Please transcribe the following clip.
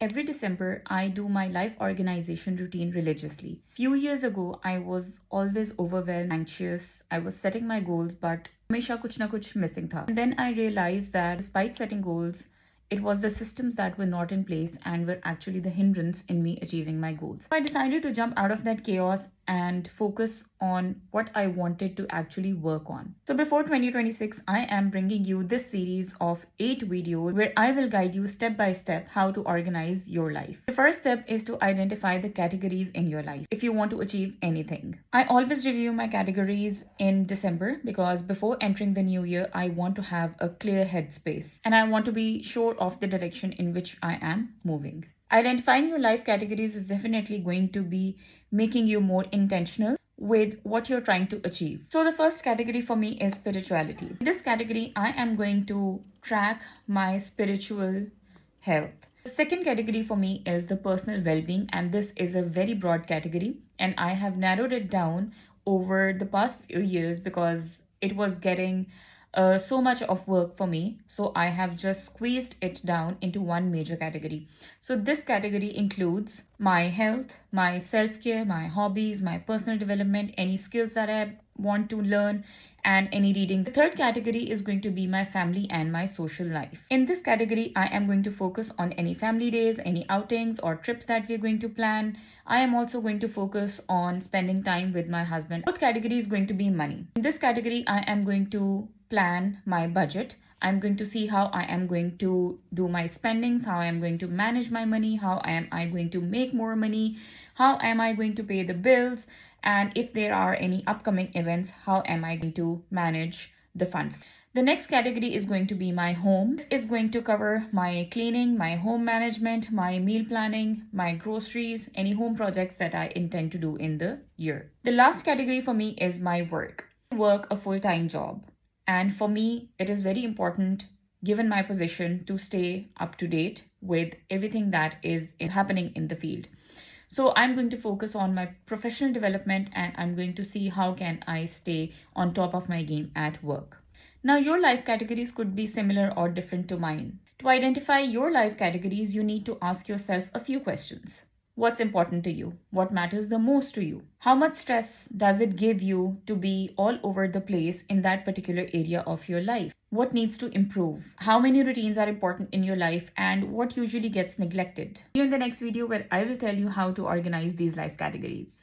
Every December, I do my life organization routine religiously. Few years ago, I was always overwhelmed, anxious. I was setting my goals, but हमेशा कुछ ना कुछ missing था. And then I realized that despite setting goals, it was the systems that were not in place and were actually the hindrance in me achieving my goals. So I decided to jump out of that chaos and focus on what I wanted to actually work on. So before 2026, I am bringing you this series of 8 videos where I will guide you step by step how to organize your life. The first step is to identify the categories in your life if you want to achieve anything. I always review my categories in December because before entering the new year, I want to have a clear headspace and I want to be sure of the direction in which I am moving. Identifying your life categories is definitely going to be making you more intentional with what you're trying to achieve. So the first category for me is spirituality. In this category, I am going to track my spiritual health. The second category for me is the personal well-being, and this is a very broad category, and I have narrowed it down over the past few years because it was getting so much of work for me. So I have just squeezed it down into one major category. So this category includes my health, my self-care, my hobbies, my personal development, any skills that I want to learn, and any reading. The third category is going to be my family and my social life. In this category, I am going to focus on any family days, any outings or trips that we're going to plan. I am also going to focus on spending time with my husband. Fourth category is going to be money. In this category, I am going to plan my budget. I'm going to see how I am going to do my spendings, how I am going to manage my money, how am I going to make more money, how am I going to pay the bills, and if there are any upcoming events, how am I going to manage the funds. The next category is going to be my home. This is going to cover my cleaning, my home management, my meal planning, my groceries, any home projects that I intend to do in the year. The last category for me is my work. I work a full-time job. And for me, it is very important, given my position, to stay up to date with everything that is happening in the field. So I'm going to focus on my professional development and I'm going to see how can I stay on top of my game at work. Now, your life categories could be similar or different to mine. To identify your life categories, you need to ask yourself a few questions. What's important to you? What matters the most to you? How much stress does it give you to be all over the place in that particular area of your life? What needs to improve? How many routines are important in your life and what usually gets neglected? See you in the next video where I will tell you how to organize these life categories.